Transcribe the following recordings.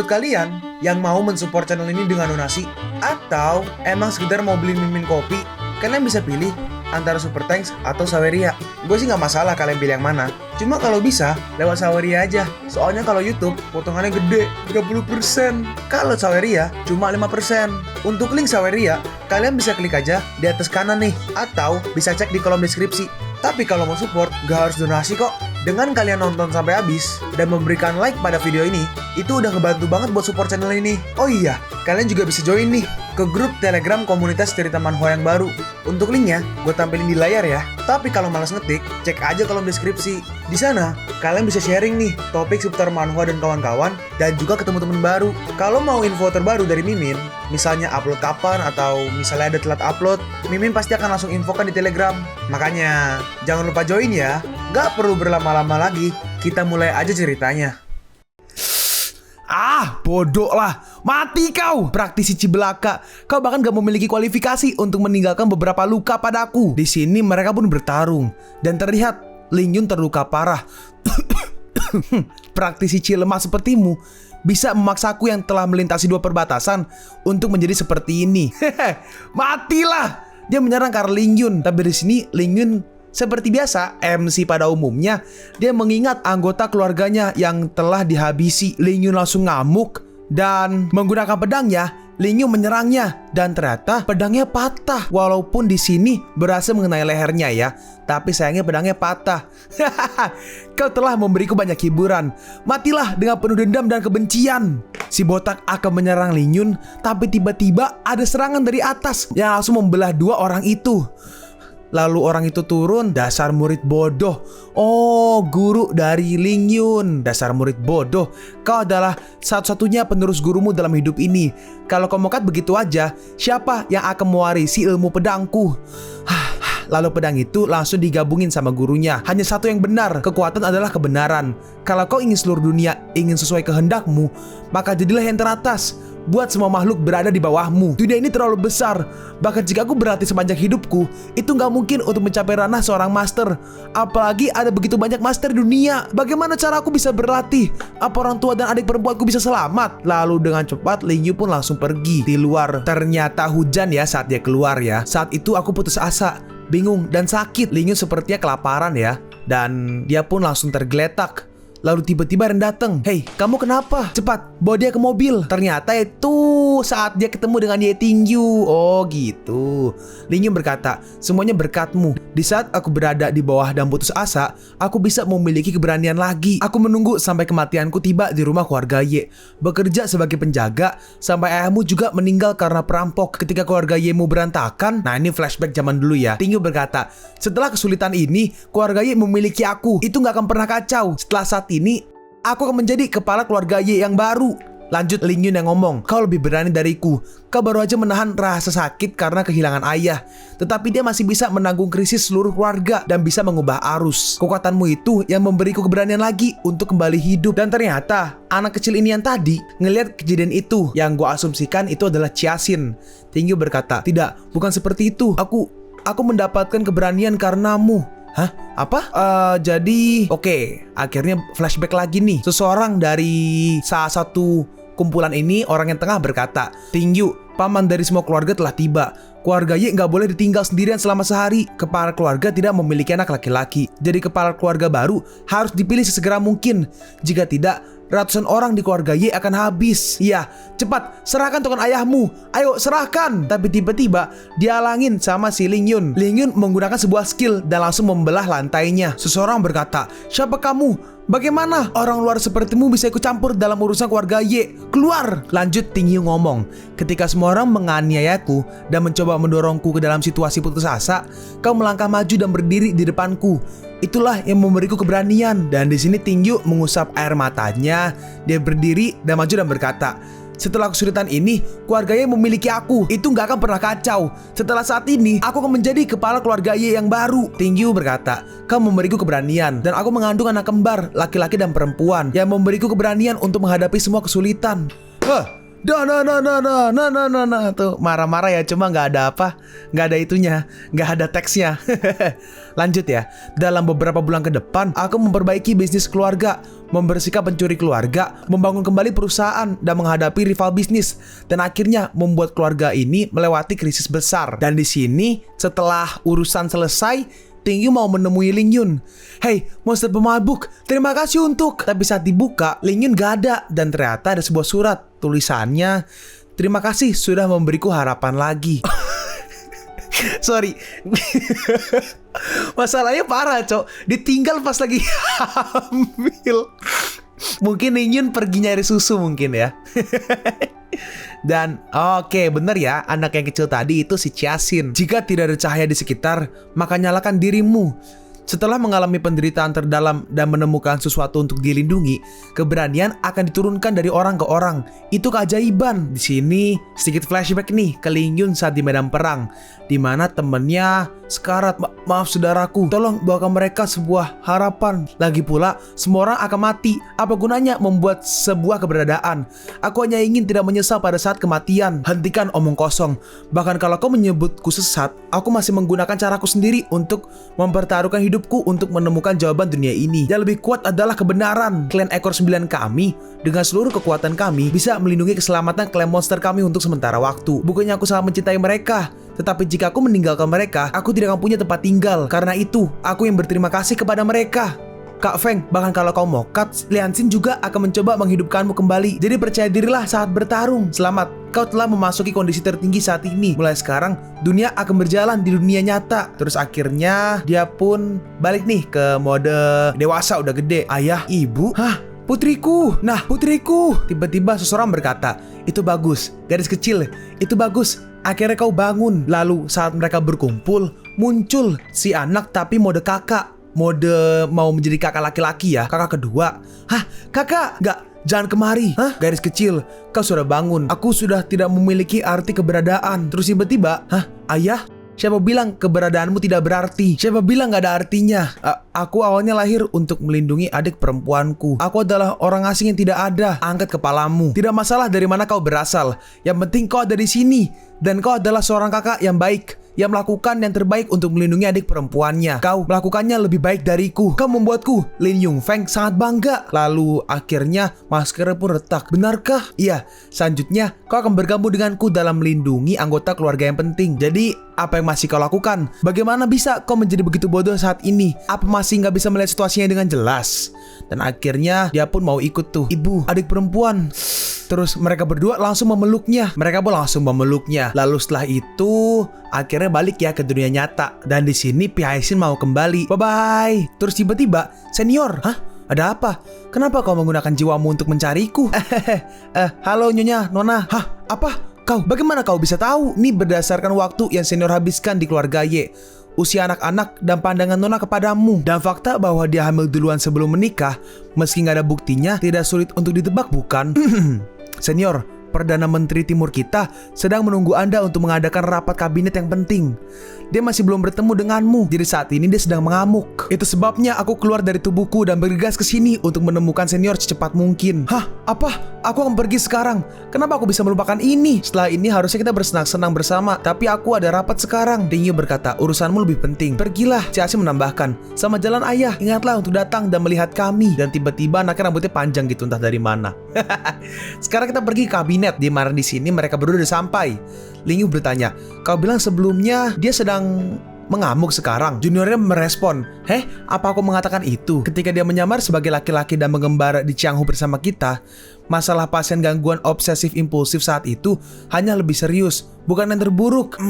Buat kalian yang mau mensupport channel ini dengan donasi atau emang sekedar mau beli mimin kopi, kalian bisa pilih antara Super Thanks atau Saweria. Gue sih nggak masalah kalian pilih yang mana. Cuma kalau bisa lewat Saweria aja. Soalnya kalau YouTube potongannya gede 30%. Kalau Saweria cuma 5%. Untuk link Saweria kalian bisa klik aja di atas kanan nih, atau bisa cek di kolom deskripsi. Tapi kalau mau support gak harus donasi kok. Dengan kalian nonton sampai habis dan memberikan like pada video ini, itu udah ngebantu banget buat support channel ini. Oh iya, kalian juga bisa join nih ke grup Telegram komunitas cerita manhwa yang baru. Untuk linknya gue tampilin di layar ya. Tapi kalau malas ngetik, cek aja kolom deskripsi. Di sana kalian bisa sharing nih topik seputar manhwa dan kawan-kawan, dan juga ketemu teman baru. Kalau mau info terbaru dari Mimin, misalnya upload kapan atau misalnya ada telat upload, Mimin pasti akan langsung infokan di Telegram. Makanya jangan lupa join ya. Gak perlu berlama-lama lagi, kita mulai aja ceritanya. Bodoh lah. Mati kau, praktisi Cibelaka. Kau bahkan gak memiliki kualifikasi untuk meninggalkan beberapa luka padaku. Di sini mereka pun bertarung, dan terlihat Ling Yun terluka parah. Praktisi Cilemah sepertimu bisa memaksaku yang telah melintasi 2 perbatasan untuk menjadi seperti ini. Matilah. Dia menyerang karena Ling Yun, tapi di sini Ling Yun seperti biasa, MC pada umumnya, dia mengingat anggota keluarganya yang telah dihabisi. Ling Yun langsung ngamuk dan menggunakan pedangnya. Ling Yun menyerangnya dan ternyata pedangnya patah. Walaupun di sini berhasil mengenai lehernya ya, tapi sayangnya pedangnya patah. Kau telah memberiku banyak hiburan. Matilah dengan penuh dendam dan kebencian. Si botak akan menyerang Ling Yun, tapi tiba-tiba ada serangan dari atas yang langsung membelah 2 orang itu. Lalu orang itu turun, dasar murid bodoh. Oh, guru dari Ling Yun. Dasar murid bodoh. Kau adalah satu-satunya penerus gurumu dalam hidup ini. Kalau kau mokat begitu aja, siapa yang akan mewarisi ilmu pedangku? Lalu pedang itu langsung digabungin sama gurunya. Hanya satu yang benar, kekuatan adalah kebenaran. Kalau kau ingin seluruh dunia ingin sesuai kehendakmu, maka jadilah yang teratas. Buat semua makhluk berada di bawahmu. Dunia ini terlalu besar. Bahkan jika aku berlatih sepanjang hidupku, itu gak mungkin untuk mencapai ranah seorang master. Apalagi ada begitu banyak master di dunia. Bagaimana cara aku bisa berlatih? Apa orang tua dan adik perempuanku bisa selamat? Lalu dengan cepat Ling Yun pun langsung pergi. Di luar ternyata hujan ya saat dia keluar ya. Saat itu aku putus asa, bingung dan sakit. Ling Yun sepertinya kelaparan ya, dan dia pun langsung tergeletak. Lalu tiba-tiba Ren datang. Hei, kamu kenapa? Cepat, bawa dia ke mobil. Ternyata itu saat dia ketemu dengan Ye Tingyu. Oh gitu. Ling Yun berkata, semuanya berkatmu. Di saat aku berada di bawah dan putus asa, aku bisa memiliki keberanian lagi. Aku menunggu sampai kematianku tiba di rumah keluarga Ye. Bekerja sebagai penjaga, sampai ayahmu juga meninggal karena perampok. Ketika keluarga Ye-mu berantakan. Nah ini flashback zaman dulu ya. Tingyu berkata, setelah kesulitan ini, keluarga Ye memiliki aku. Itu gak akan pernah kacau. Setelah saat ini, aku akan menjadi kepala keluarga Ye yang baru. Lanjut Ling Yun yang ngomong, kau lebih berani dariku. Kau baru aja menahan rasa sakit karena kehilangan ayah, tetapi dia masih bisa menanggung krisis seluruh keluarga dan bisa mengubah arus. Kekuatanmu itu yang memberiku keberanian lagi untuk kembali hidup. Dan ternyata anak kecil ini yang tadi ngelihat kejadian itu, yang gua asumsikan itu adalah Chiasin. Tinggi berkata, tidak, bukan seperti itu. Aku mendapatkan keberanian karenamu. Hah? Apa? Jadi oke, akhirnya flashback lagi nih. Seseorang dari salah satu kumpulan ini, orang yang tengah berkata, Tingyu, paman dari semua keluarga telah tiba. Keluarga Ye nggak boleh ditinggal sendirian selama sehari. Kepala keluarga tidak memiliki anak laki-laki. Jadi kepala keluarga baru harus dipilih sesegera mungkin. Jika tidak, ratusan orang di keluarga Ye akan habis. Iya, cepat, serahkan token ayahmu. Ayo, serahkan. Tapi tiba-tiba dihalangin sama si Ling Yun. Ling Yun menggunakan sebuah skill dan langsung membelah lantainya. Seseorang berkata, siapa kamu? Bagaimana orang luar sepertimu bisa ikut campur dalam urusan keluarga Ye? Keluar! Lanjut Tingyu ngomong, ketika semua orang menganiayaku dan mencoba mendorongku ke dalam situasi putus asa, kau melangkah maju dan berdiri di depanku. Itulah yang memberiku keberanian. Dan di sini Tingyu mengusap air matanya. Dia berdiri dan maju dan berkata, setelah kesulitan ini, keluarga Ye memiliki aku. Itu gak akan pernah kacau. Setelah saat ini, aku akan menjadi kepala keluarga Ye yang baru. Tingyu berkata, kau memberiku keberanian. Dan aku mengandung anak kembar, laki-laki dan perempuan, yang memberiku keberanian untuk menghadapi semua kesulitan. Tuh marah-marah ya, cuma nggak ada apa, nggak ada itunya, nggak ada teksnya. Lanjut ya. Dalam beberapa bulan ke depan, aku memperbaiki bisnis keluarga, membersihkan pencuri keluarga, membangun kembali perusahaan dan menghadapi rival bisnis, dan akhirnya membuat keluarga ini melewati krisis besar. Dan di sini setelah urusan selesai, Tingyu mau menemui Ling Yun. Hey, monster pemabuk, terima kasih untuk. Tapi saat dibuka, Ling Yun gak ada. Dan ternyata ada sebuah surat. Tulisannya, terima kasih sudah memberiku harapan lagi. Sorry. Masalahnya parah, Cok. Ditinggal pas lagi hamil. Mungkin Ling Yun pergi nyari susu mungkin ya. Dan oke, bener ya, anak yang kecil tadi itu si Chiasin. Jika tidak ada cahaya di sekitar, maka nyalakan dirimu. Setelah mengalami penderitaan terdalam dan menemukan sesuatu untuk dilindungi, keberanian akan diturunkan dari orang ke orang. Itu keajaiban. Di sini sedikit flashback nih ke Ling Yun saat di medan perang, di mana temennya sekarat. Maaf saudaraku, tolong bawakan mereka sebuah harapan. Lagi pula, semua orang akan mati. Apa gunanya membuat sebuah keberadaan? Aku hanya ingin tidak menyesal pada saat kematian. Hentikan omong kosong. Bahkan kalau kau menyebutku sesat, aku masih menggunakan caraku sendiri untuk mempertaruhkan hidupku untuk menemukan jawaban dunia ini. Yang lebih kuat adalah kebenaran. Klan Ekor 9 kami, dengan seluruh kekuatan kami, bisa melindungi keselamatan klan monster kami untuk sementara waktu. Bukannya aku sangat mencintai mereka, tetapi jika aku meninggalkan mereka, aku tidak akan punya tempat tinggal. Karena itu, aku yang berterima kasih kepada mereka. Kak Feng, bahkan kalau kau mokat, Lian Xin juga akan mencoba menghidupkanmu kembali. Jadi percaya dirilah saat bertarung. Selamat, kau telah memasuki kondisi tertinggi saat ini. Mulai sekarang, dunia akan berjalan di dunia nyata. Terus akhirnya, dia pun balik nih ke mode dewasa, udah gede. Ayah, ibu, hah? Putriku, nah putriku. Tiba-tiba seseorang berkata, itu bagus, garis kecil, itu bagus. Akhirnya kau bangun. Lalu saat mereka berkumpul, muncul si anak tapi mode kakak. Mode mau menjadi kakak laki-laki ya, kakak kedua. Hah, kakak, enggak, jangan kemari. Hah, garis kecil, kau sudah bangun. Aku sudah tidak memiliki arti keberadaan. Terus tiba-tiba, hah, ayah? Siapa bilang keberadaanmu tidak berarti? Siapa bilang gak ada artinya? Aku awalnya lahir untuk melindungi adik perempuanku. Aku adalah orang asing yang tidak ada. Angkat kepalamu. Tidak masalah dari mana kau berasal. Yang penting kau ada di sini. Dan kau adalah seorang kakak yang baik, yang melakukan yang terbaik untuk melindungi adik perempuannya. Kau melakukannya lebih baik dariku. Kau membuatku, Lin Yunfeng, sangat bangga. Lalu akhirnya maskernya pun retak. Benarkah? Iya. Selanjutnya kau akan bergabung denganku dalam melindungi anggota keluarga yang penting. Jadi apa yang masih kau lakukan? Bagaimana bisa kau menjadi begitu bodoh saat ini? Apa masih gak bisa melihat situasinya dengan jelas? Dan akhirnya dia pun mau ikut tuh. Ibu, adik perempuan. Terus mereka berdua langsung memeluknya. Mereka pun langsung memeluknya. Lalu setelah itu akhirnya balik ya ke dunia nyata. Dan di sini Piaisin mau kembali. Bye bye. Terus tiba-tiba, senior, hah? Ada apa? Kenapa kau menggunakan jiwamu untuk mencariku? Halo Nyonya, Nona. Hah? Apa? Kau? Bagaimana kau bisa tahu? Ini berdasarkan waktu yang senior habiskan di keluarga Y, usia anak-anak, dan pandangan Nona kepadamu. Dan fakta bahwa dia hamil duluan sebelum menikah, meski nggak ada buktinya, tidak sulit untuk ditebak, bukan? Senior, Perdana Menteri Timur kita sedang menunggu Anda untuk mengadakan rapat kabinet yang penting. Dia masih belum bertemu denganmu, jadi saat ini dia sedang mengamuk. Itu sebabnya aku keluar dari tubuhku dan bergegas ke sini untuk menemukan senior secepat mungkin. Hah? Apa? Aku akan pergi sekarang. Kenapa aku bisa melupakan ini? Setelah ini harusnya kita bersenang-senang bersama, tapi aku ada rapat sekarang. Tingyu berkata, urusanmu lebih penting. Pergilah. Ciaci menambahkan, sama jalan ayah. Ingatlah untuk datang dan melihat kami. Dan tiba-tiba anaknya rambutnya panjang gitu, entah dari mana. Sekarang kita pergi ke kabinet. Di mana di sini mereka berdua udah sampai. Ling Yu bertanya, kau bilang sebelumnya dia sedang mengamuk sekarang. Juniornya merespon, heh, apa aku mengatakan itu? Ketika dia menyamar sebagai laki-laki dan mengembara di Qianghu bersama kita, masalah pasien gangguan obsesif impulsif saat itu hanya lebih serius, bukan yang terburuk.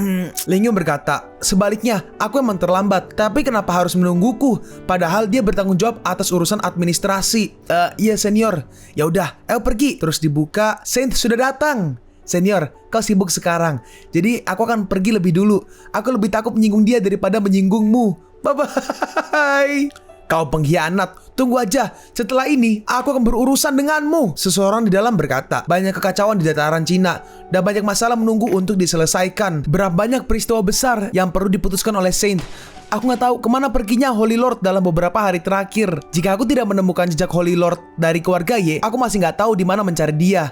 Ling Yu berkata, sebaliknya, aku emang terlambat, tapi kenapa harus menungguku? Padahal dia bertanggung jawab atas urusan administrasi. Iya senior. Ya udah, ayo pergi. Terus dibuka, Saint sudah datang. Senior, kau sibuk sekarang, jadi aku akan pergi lebih dulu. Aku lebih takut menyinggung dia daripada menyinggungmu. Bye-bye. Kau pengkhianat, tunggu aja. Setelah ini, aku akan berurusan denganmu. Seseorang di dalam berkata, banyak kekacauan di dataran Cina dan banyak masalah menunggu untuk diselesaikan. Berapa banyak peristiwa besar yang perlu diputuskan oleh Saint. Aku nggak tahu kemana perginya Holy Lord dalam beberapa hari terakhir. Jika aku tidak menemukan jejak Holy Lord dari keluarga Y, aku masih nggak tahu di mana mencari dia.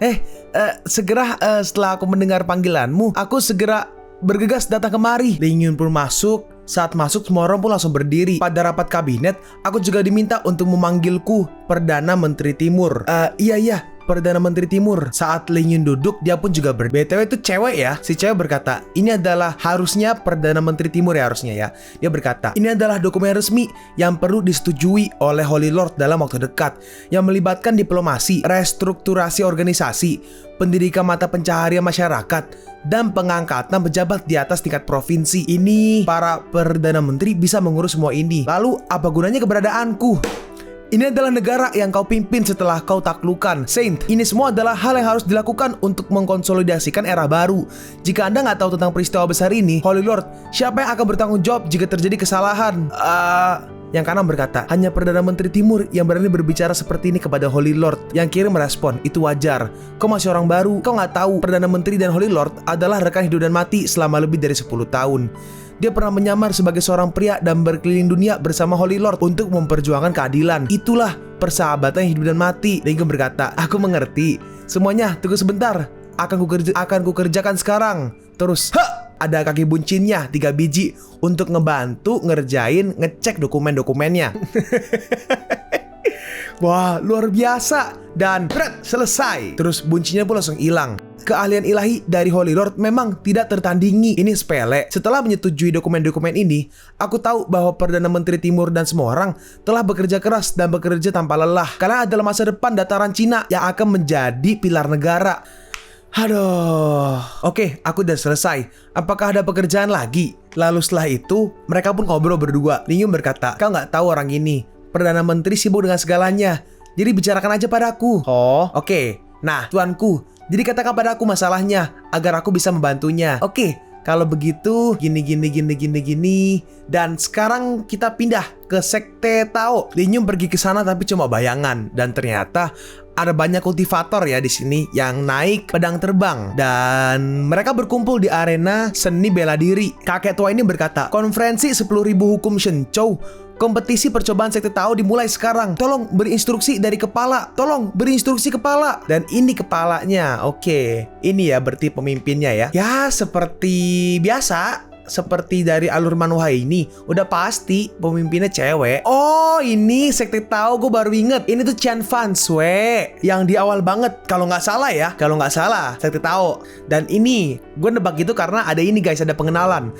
Segera setelah aku mendengar panggilanmu, aku segera bergegas datang kemari. Ling Yun pun masuk. Saat masuk, semua orang pun langsung berdiri. Pada rapat kabinet, aku juga diminta untuk memanggilku Perdana Menteri Timur. Iya, Perdana Menteri Timur. Saat Ling Yun duduk, dia pun juga BTW itu cewek ya. Si cewek berkata, ini adalah harusnya Perdana Menteri Timur ya harusnya ya. Dia berkata, ini adalah dokumen resmi yang perlu disetujui oleh Holy Lord dalam waktu dekat, yang melibatkan diplomasi, restrukturasi organisasi, pendidikan mata pencaharian masyarakat, dan pengangkatan pejabat di atas tingkat provinsi. Ini para Perdana Menteri bisa mengurus semua ini. Lalu apa gunanya keberadaanku? Ini adalah negara yang kau pimpin setelah kau taklukkan, Saint. Ini semua adalah hal yang harus dilakukan untuk mengkonsolidasikan era baru. Jika Anda nggak tahu tentang peristiwa besar ini, Holy Lord, siapa yang akan bertanggung jawab jika terjadi kesalahan? Yang kanan berkata, hanya Perdana Menteri Timur yang berani berbicara seperti ini kepada Holy Lord. Yang kiri merespon, itu wajar. Kau masih orang baru, kau nggak tahu Perdana Menteri dan Holy Lord adalah rekan hidup dan mati selama lebih dari 10 tahun. Dia pernah menyamar sebagai seorang pria dan berkeliling dunia bersama Holy Lord untuk memperjuangkan keadilan. Itulah persahabatan hidup dan mati. Ling Yun berkata, aku mengerti. Semuanya, tunggu sebentar. Akan kukerjakan sekarang. Terus, ada kaki buncinnya 3 biji untuk ngebantu ngecek dokumen-dokumennya. Wah, luar biasa. Dan selesai. Terus buncinya pun langsung hilang. Keahlian ilahi dari Holy Lord memang tidak tertandingi. Ini sepele. Setelah menyetujui dokumen-dokumen ini, aku tahu bahwa Perdana Menteri Timur dan semua orang telah bekerja keras dan bekerja tanpa lelah. Karena adalah masa depan dataran Cina yang akan menjadi pilar negara. Aduh. Oke, aku udah selesai. Apakah ada pekerjaan lagi? Lalu setelah itu, mereka pun ngobrol berdua. Ling Yun berkata, kau nggak tahu orang ini. Perdana Menteri sibuk dengan segalanya. Jadi bicarakan aja padaku. Oh, oke. Nah, tuanku, jadi katakan padaku masalahnya agar aku bisa membantunya. Oke, kalau begitu gini. Dan sekarang kita pindah ke Sekte Tao. Ling Yun pergi ke sana tapi cuma bayangan, dan ternyata ada banyak kultivator ya di sini yang naik pedang terbang, dan mereka berkumpul di arena seni bela diri. Kakek tua ini berkata, konferensi 10.000 hukum Shenchou, kompetisi percobaan Sekte Tao dimulai sekarang. Tolong beri instruksi dari kepala. Tolong beri instruksi kepala. Dan ini kepalanya. Oke, ini ya berarti pemimpinnya ya. Ya seperti biasa, seperti dari alur Manuha ini, udah pasti pemimpinnya cewek. Oh, ini Sekte Tao, gue baru inget. Ini tuh Qian Fanshui yang di awal banget, kalau nggak salah ya. Kalau nggak salah, Sekte Tao. Dan ini, gue nebak gitu karena ada ini guys, ada pengenalan.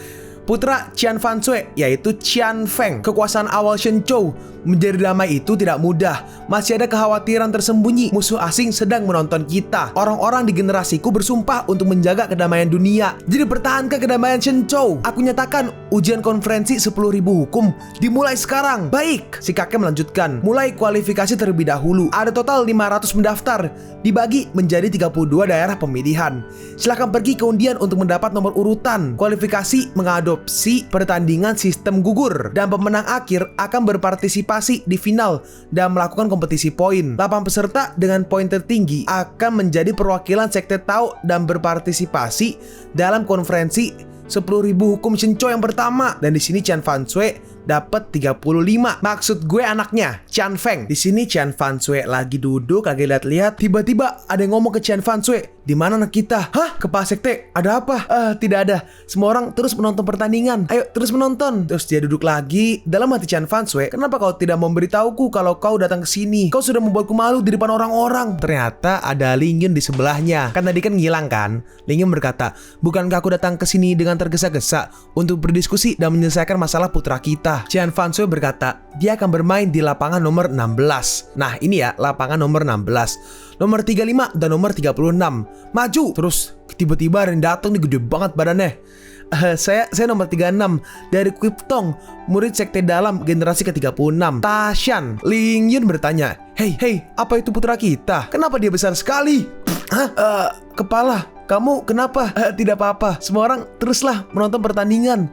Putra Qian Fanshui, yaitu Qian Feng. Kekuasaan awal Shenchou menjadi damai itu tidak mudah. Masih ada kekhawatiran tersembunyi. Musuh asing sedang menonton kita. Orang-orang di generasiku bersumpah untuk menjaga kedamaian dunia. Jadi pertahankan kedamaian Shenchou. Aku nyatakan ujian konferensi 10.000 hukum dimulai sekarang. Baik, si kakek melanjutkan. Mulai kualifikasi terlebih dahulu. Ada total 500 pendaftar, dibagi menjadi 32 daerah pemilihan. Silahkan pergi ke undian untuk mendapat nomor urutan. Kualifikasi mengadopsi pertandingan sistem gugur, dan pemenang akhir akan berpartisipasi di final dan melakukan kompetisi poin. 8 peserta dengan poin tertinggi akan menjadi perwakilan Sekte Tao dan berpartisipasi dalam konferensi 10.000 hukum Shenchou yang pertama. Dan di sini Qian Fanshui dapat 35. Maksud gue anaknya Qian Feng. Di sini Qian Fanshui lagi duduk, lagi lihat-lihat. Tiba-tiba ada yang ngomong ke Qian Fanshui, "Di mana anak kita?" "Hah? Kepala sekte? Ada apa?" Tidak ada." Semua orang terus menonton pertandingan. "Ayo terus menonton." Terus dia duduk lagi. Dalam hati Qian Fanshui, "Kenapa kau tidak memberitahuku kalau kau datang ke sini? Kau sudah membuatku malu di depan orang-orang." Ternyata ada Ling Yun di sebelahnya. Kan tadi kan ngilang kan? Ling Yun berkata, "Bukankah aku datang ke sini dengan tergesa-gesa untuk berdiskusi dan menyelesaikan masalah putra kita?" Qian Fanshui berkata, dia akan bermain di lapangan nomor 16. Nah ini ya, lapangan nomor 16, nomor 35 dan nomor 36. Maju. Terus tiba-tiba ada yang datang nih, gede banget badannya. Saya nomor 36 dari Qiptong, murid sekte dalam generasi ke-36, Tashan. Ling Yun bertanya, Hey, apa itu putra kita? Kenapa dia besar sekali?" Kepala, kamu kenapa?" Tidak apa-apa. Semua orang teruslah menonton pertandingan."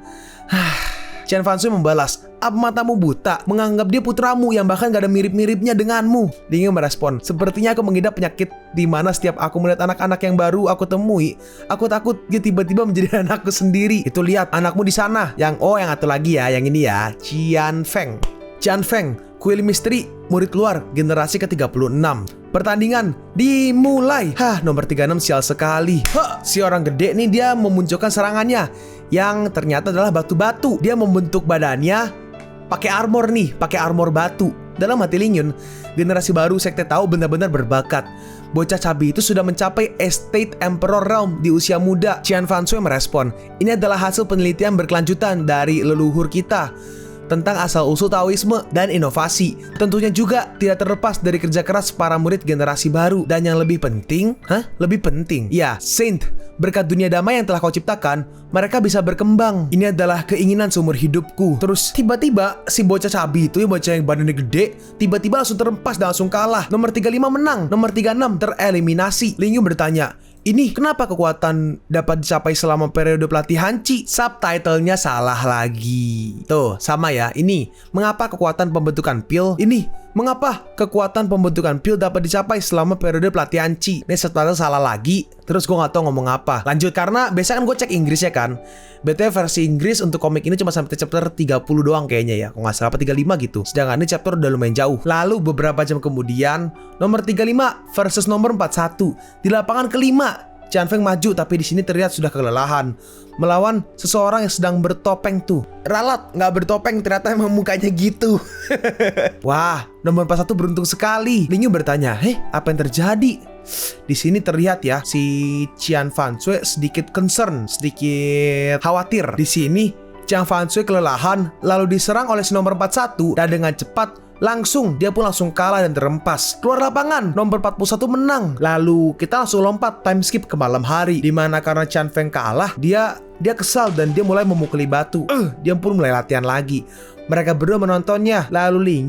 Qian Fanshui membalas, apa matamu buta? Menganggap dia putramu yang bahkan gak ada mirip-miripnya denganmu. Ling Yun merespon, sepertinya aku mengidap penyakit di mana setiap aku melihat anak-anak yang baru aku temui, aku takut dia tiba-tiba menjadi anakku sendiri. Itu lihat anakmu di sana. Yang satu lagi ya, yang ini ya, Qian Feng. Qian Feng, kuil misteri, murid luar, generasi ke-36. Pertandingan dimulai. Nomor 36 sial sekali. Si orang gede nih dia memunculkan serangannya yang ternyata adalah batu-batu. Dia membentuk badannya pakai armor nih, pakai armor batu. Dalam hati Ling Yun, generasi baru sekte Tao benar-benar berbakat. Bocah cabi itu sudah mencapai Estate Emperor Realm di usia muda. Qian Fanshui merespon, ini adalah hasil penelitian berkelanjutan dari leluhur kita tentang asal-usul Taoisme dan inovasi. Tentunya juga tidak terlepas dari kerja keras para murid generasi baru. Dan yang lebih penting, lebih penting, ya, Saint, berkat dunia damai yang telah kau ciptakan, mereka bisa berkembang. Ini adalah keinginan seumur hidupku. Terus tiba-tiba si bocah cabi itu, ya bocah yang badannya gede, tiba-tiba langsung terempas dan langsung kalah. Nomor 35 menang, nomor 36 tereliminasi. Ling Yun bertanya, ini kenapa kekuatan dapat dicapai selama periode pelatihan Qi? Subtitlenya salah lagi. Tuh, sama ya. Ini, mengapa kekuatan pembentukan pil? Ini, mengapa kekuatan pembentukan pil dapat dicapai selama periode pelatihan Qi? Ini subtitle salah lagi. Terus gue gak tau ngomong apa. Lanjut, karena biasanya kan gue cek Inggris ya kan. BTW versi Inggris untuk komik ini cuma sampai chapter 30 doang kayaknya ya. Kalau gak salah apa 35 gitu. Sedangkan ini chapter udah lumayan jauh. Lalu beberapa jam kemudian, nomor 35 versus nomor 41 di lapangan kelima. Qian Feng maju, tapi di sini terlihat sudah kelelahan melawan seseorang yang sedang bertopeng tuh. Ralat, nggak bertopeng, ternyata emang mukanya gitu. Wah, nomor 41 beruntung sekali. Ling Yun bertanya, apa yang terjadi? Di sini terlihat ya, si Qian Fanshui sedikit concern, sedikit khawatir. Di sini, Qian Fanshui kelelahan, lalu diserang oleh si nomor 41 dan dengan cepat dia pun langsung kalah dan terempas. Keluar lapangan, nomor 41 menang. Lalu kita langsung lompat time skip ke malam hari, dimana karena Qian Feng kalah, dia kesal dan dia mulai memukuli batu. Dia pun mulai latihan lagi. Mereka berdua menontonnya. Lalu Ling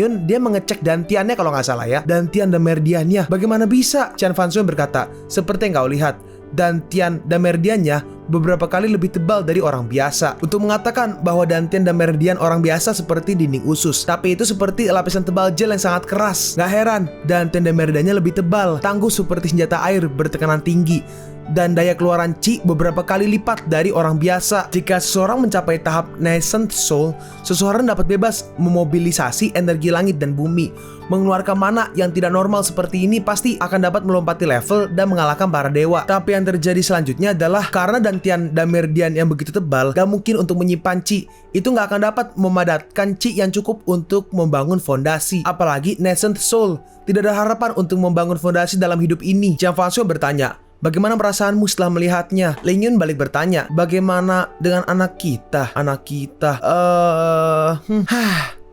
Yun dia mengecek dantiannya kalau nggak salah ya, dantian dan meridiannya. Bagaimana bisa? Qian Fanshui berkata, seperti yang kau lihat, dantian dan meridiannya beberapa kali lebih tebal dari orang biasa. Untuk mengatakan bahwa dantian dan meridian orang biasa seperti dinding usus, tapi itu seperti lapisan tebal gel yang sangat keras. Gak heran, dantian dan meridiannya lebih tebal, tangguh seperti senjata air bertekanan tinggi, dan daya keluaran Qi beberapa kali lipat dari orang biasa. Jika seseorang mencapai tahap Nascent Soul, seseorang dapat bebas memobilisasi energi langit dan bumi. Mengeluarkan mana yang tidak normal seperti ini pasti akan dapat melompati level dan mengalahkan para dewa. Tapi yang terjadi selanjutnya adalah karena dantian dan meridian yang begitu tebal, gak mungkin untuk menyimpan Qi. Itu gak akan dapat memadatkan Qi yang cukup untuk membangun fondasi. Apalagi Nascent Soul, tidak ada harapan untuk membangun fondasi dalam hidup ini. Qian Fanshui bertanya, bagaimana perasaanmu setelah melihatnya? Ling Yun balik bertanya, bagaimana dengan anak kita?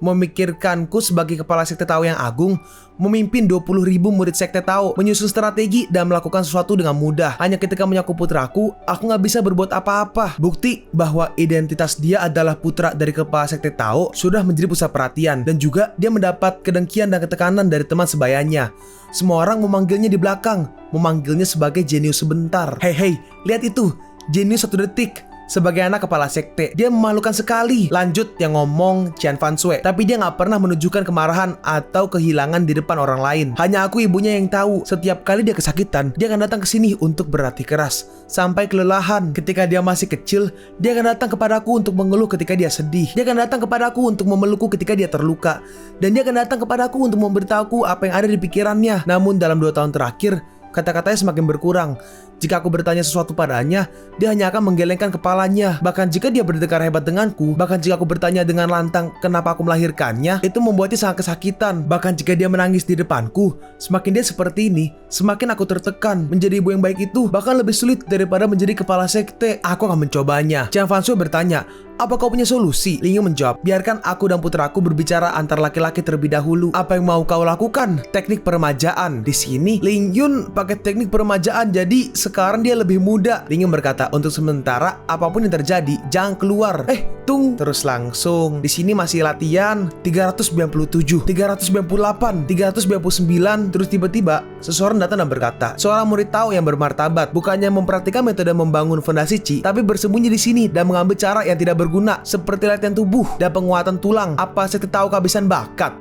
Memikirkanku sebagai kepala sekte Tao yang agung, memimpin 20.000 murid sekte Tao, menyusun strategi dan melakukan sesuatu dengan mudah. Hanya ketika menyangkut putraku, aku gak bisa berbuat apa-apa. Bukti bahwa identitas dia adalah putra dari kepala sekte Tao sudah menjadi pusat perhatian, dan juga dia mendapat kedengkian dan ketekanan dari teman sebayanya. Semua orang memanggilnya di belakang, memanggilnya sebagai jenius sebentar. Hei, lihat itu, jenius 1 detik. Sebagai anak kepala sekte, dia memalukan sekali. Lanjut yang ngomong Qian Fanshui, tapi dia gak pernah menunjukkan kemarahan atau kehilangan di depan orang lain. Hanya aku ibunya yang tahu. Setiap kali dia kesakitan, dia akan datang ke sini untuk berlatih keras sampai kelelahan. Ketika dia masih kecil, dia akan datang kepadaku untuk mengeluh ketika dia sedih. Dia akan datang kepadaku untuk memelukku ketika dia terluka. Dan dia akan datang kepadaku untuk memberitahuku apa yang ada di pikirannya. Namun dalam 2 tahun terakhir, kata-katanya semakin berkurang. Jika aku bertanya sesuatu padanya, dia hanya akan menggelengkan kepalanya. Bahkan jika dia berdekar hebat denganku, bahkan jika aku bertanya dengan lantang kenapa aku melahirkannya, itu membuatnya sangat kesakitan. Bahkan jika dia menangis di depanku, semakin dia seperti ini, semakin aku tertekan. Menjadi ibu yang baik itu bahkan lebih sulit daripada menjadi kepala sekte. Aku akan mencobanya. Qian Fanshui bertanya, apa kau punya solusi? Ling Yun menjawab, biarkan aku dan putraku berbicara antar laki-laki terlebih dahulu. Apa yang mau kau lakukan? Teknik peremajaan. Di sini Ling Yun pakai teknik peremajaan, jadi sekarang dia lebih muda. Ling Yun berkata, untuk sementara apapun yang terjadi, jangan keluar. hitung terus langsung. Di sini masih latihan 397, 398, 399. Terus tiba-tiba seseorang datang dan berkata, seorang murid Tao yang bermartabat bukannya memperhatikan metode membangun fondasi Qi, tapi bersembunyi di sini dan mengambil cara yang tidak berguna seperti latihan tubuh dan penguatan tulang. Apa sekte Tao kehabisan bakat?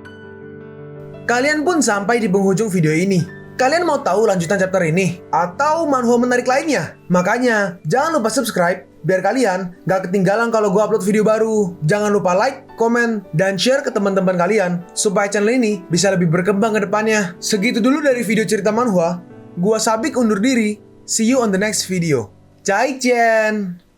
Kalian pun sampai di penghujung video ini. Kalian mau tahu lanjutan chapter ini? Atau manhwa menarik lainnya? Makanya, jangan lupa subscribe biar kalian gak ketinggalan kalau gue upload video baru. Jangan lupa like, komen, dan share ke teman-teman kalian supaya channel ini bisa lebih berkembang ke depannya. Segitu dulu dari video cerita manhwa. Gua Sabik undur diri. See you on the next video. Zaijian!